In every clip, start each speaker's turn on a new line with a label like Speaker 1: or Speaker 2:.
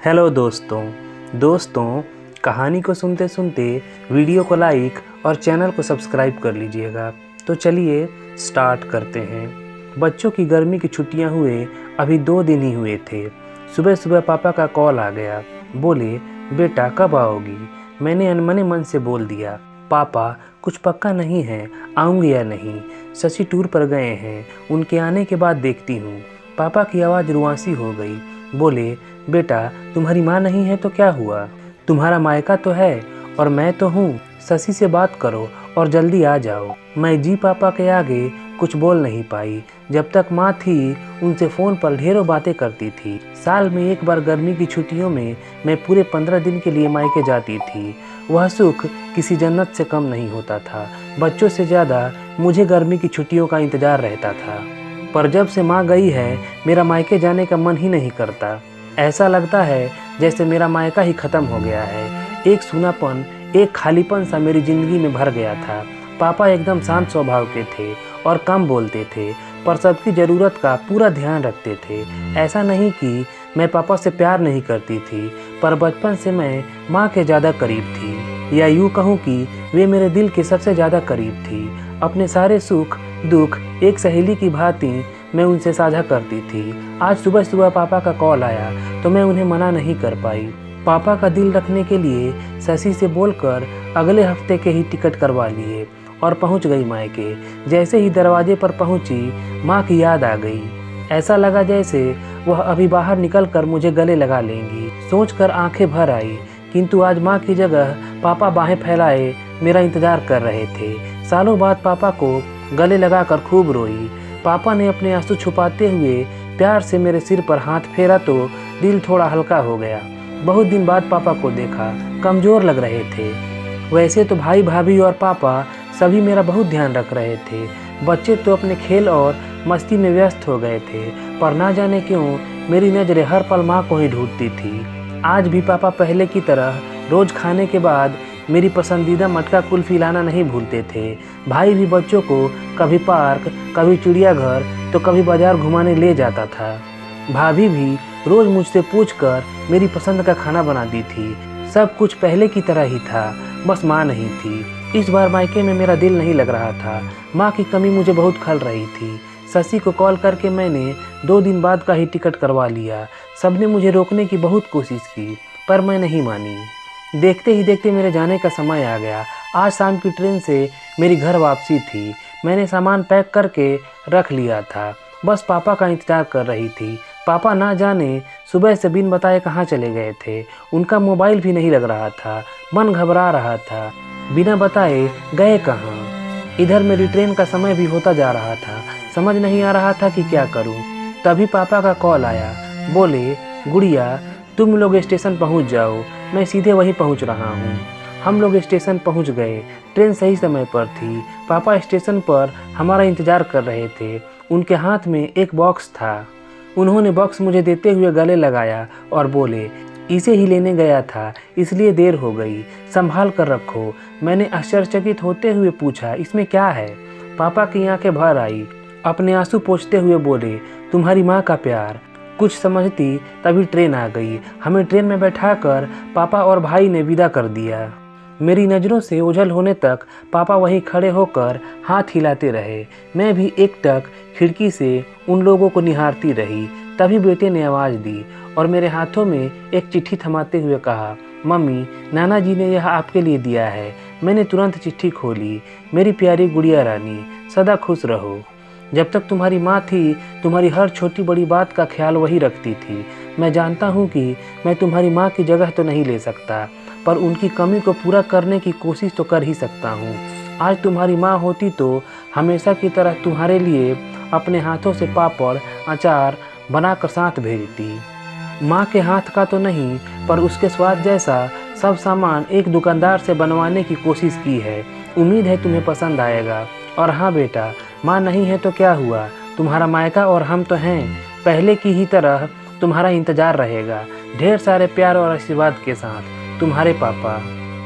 Speaker 1: Hello दोस्तों कहानी को सुनते सुनते वीडियो को लाइक और चैनल को सब्सक्राइब कर लीजिएगा। तो चलिए स्टार्ट करते हैं। बच्चों की गर्मी की छुट्टियां हुए अभी 2 दिन ही हुए थे। सुबह सुबह पापा का कॉल आ गया। बोले, बेटा कब आओगी? मैंने अनमने मन से बोल दिया, पापा कुछ पक्का नहीं है आऊँगी या नहीं। शशि टूर पर गए हैं, उनके आने के बाद देखती हूँ। पापा की आवाज़ रुआंसी हो गई। बोले, बेटा तुम्हारी माँ नहीं है तो क्या हुआ? तुम्हारा मायका तो है और मैं तो हूँ। शशि से बात करो और जल्दी आ जाओ। मैं जी पापा के आगे कुछ बोल नहीं पाई। जब तक माँ थी उनसे फ़ोन पर ढेरों बातें करती थी। साल में एक बार गर्मी की छुट्टियों में मैं पूरे 15 दिन के लिए मायके जाती थी। वह सुख किसी जन्नत से कम नहीं होता था। बच्चों से ज़्यादा मुझे गर्मी की छुट्टियों का इंतज़ार रहता था। पर जब से माँ गई है मेरा मायके जाने का मन ही नहीं करता। ऐसा लगता है जैसे मेरा मायका ही ख़त्म हो गया है। एक सूनापन, एक खालीपन सा मेरी ज़िंदगी में भर गया था। पापा एकदम शांत स्वभाव के थे और कम बोलते थे, पर सबकी ज़रूरत का पूरा ध्यान रखते थे। ऐसा नहीं कि मैं पापा से प्यार नहीं करती थी, पर बचपन से मैं माँ के ज़्यादा करीब थी, या यूँ कहूँ कि वे मेरे दिल के सबसे ज़्यादा करीब थी। अपने सारे सुख दुख एक सहेली की भांति मैं उनसे साझा करती थी। आज सुबह सुबह पापा का कॉल आया तो मैं उन्हें मना नहीं कर पाई। पापा का दिल रखने के लिए शशि से बोलकर अगले हफ्ते के ही टिकट करवा लिए और पहुंच गई मायके। जैसे ही दरवाजे पर पहुंची माँ की याद आ गई। ऐसा लगा जैसे वह अभी बाहर निकल कर मुझे गले लगा लेंगी। सोचकर आंखें भर आई, किंतु आज माँ की जगह पापा बाहें फैलाए मेरा इंतजार कर रहे थे। सालों बाद पापा को गले लगाकर खूब रोई। पापा ने अपने आंसू छुपाते हुए प्यार से मेरे सिर पर हाथ फेरा तो दिल थोड़ा हल्का हो गया। बहुत दिन बाद पापा को देखा, कमज़ोर लग रहे थे। वैसे तो भाई भाभी और पापा सभी मेरा बहुत ध्यान रख रहे थे। बच्चे तो अपने खेल और मस्ती में व्यस्त हो गए थे, पर ना जाने क्यों मेरी नज़रें हर पल माँ को ही ढूंढती थी। आज भी पापा पहले की तरह रोज़ खाने के बाद मेरी पसंदीदा मटका कुल्फ़ी लाना नहीं भूलते थे। भाई भी बच्चों को कभी पार्क, कभी चिड़ियाघर तो कभी बाजार घुमाने ले जाता था। भाभी भी रोज़ मुझसे पूछकर मेरी पसंद का खाना बनाती थी। सब कुछ पहले की तरह ही था, बस माँ नहीं थी। इस बार मायके में मेरा दिल नहीं लग रहा था। माँ की कमी मुझे बहुत खल रही थी। शशि को कॉल करके मैंने 2 दिन बाद का ही टिकट करवा लिया। सबने मुझे रोकने की बहुत कोशिश की, पर मैं नहीं मानी। देखते ही देखते मेरे जाने का समय आ गया। आज शाम की ट्रेन से मेरी घर वापसी थी। मैंने सामान पैक करके रख लिया था, बस पापा का इंतज़ार कर रही थी। पापा ना जाने सुबह से बिन बताए कहाँ चले गए थे। उनका मोबाइल भी नहीं लग रहा था। मन घबरा रहा था, बिना बताए गए कहाँ। इधर मेरी ट्रेन का समय भी होता जा रहा था। समझ नहीं आ रहा था कि क्या करूँ। तभी पापा का कॉल आया। बोले, गुड़िया तुम लोग स्टेशन पहुँच जाओ, मैं सीधे वहीं पहुँच रहा हूँ। हम लोग स्टेशन पहुँच गए। ट्रेन सही समय पर थी। पापा स्टेशन पर हमारा इंतज़ार कर रहे थे। उनके हाथ में एक बॉक्स था। उन्होंने बॉक्स मुझे देते हुए गले लगाया और बोले, इसे ही लेने गया था इसलिए देर हो गई, संभाल कर रखो। मैंने आश्चर्यचकित होते हुए पूछा, इसमें क्या है? पापा की आंखें भर आई। अपने आंसू पोंछते हुए बोले, तुम्हारी माँ का प्यार। कुछ समझती तभी ट्रेन आ गई। हमें ट्रेन में बैठाकर पापा और भाई ने विदा कर दिया। मेरी नज़रों से ओझल होने तक पापा वहीं खड़े होकर हाथ हिलाते रहे। मैं भी एकटक खिड़की से उन लोगों को निहारती रही। तभी बेटे ने आवाज़ दी और मेरे हाथों में एक चिट्ठी थमाते हुए कहा, मम्मी नाना जी ने यह आपके लिए दिया है। मैंने तुरंत चिट्ठी खोली। मेरी प्यारी गुड़िया रानी, सदा खुश रहो। जब तक तुम्हारी माँ थी तुम्हारी हर छोटी बड़ी बात का ख्याल वही रखती थी। मैं जानता हूँ कि मैं तुम्हारी माँ की जगह तो नहीं ले सकता, पर उनकी कमी को पूरा करने की कोशिश तो कर ही सकता हूँ। आज तुम्हारी माँ होती तो हमेशा की तरह तुम्हारे लिए अपने हाथों से पापड़ अचार बनाकर साथ भेजती। माँ के हाथ का तो नहीं, पर उसके स्वाद जैसा सब सामान एक दुकानदार से बनवाने की कोशिश की है। उम्मीद है तुम्हें पसंद आएगा। और हाँ बेटा, माँ नहीं है तो क्या हुआ, तुम्हारा मायका और हम तो हैं। पहले की ही तरह तुम्हारा इंतज़ार रहेगा। ढेर सारे प्यार और आशीर्वाद के साथ, तुम्हारे पापा।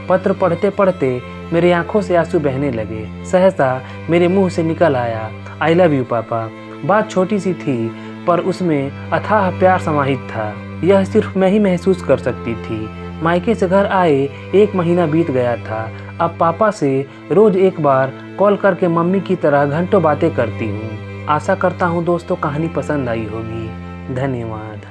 Speaker 1: पत्र पढ़ते पढ़ते मेरी आंखों से आंसू बहने लगे। सहसा मेरे मुंह से निकल आया, आई लव यू पापा। बात छोटी सी थी, पर उसमें अथाह प्यार समाहित था। यह सिर्फ मैं ही महसूस कर सकती थी। मायके से घर आए 1 महीना बीत गया था। अब पापा से रोज एक बार कॉल करके मम्मी की तरह घंटों बातें करती हूँ। आशा करता हूँ दोस्तों कहानी पसंद आई होगी। धन्यवाद।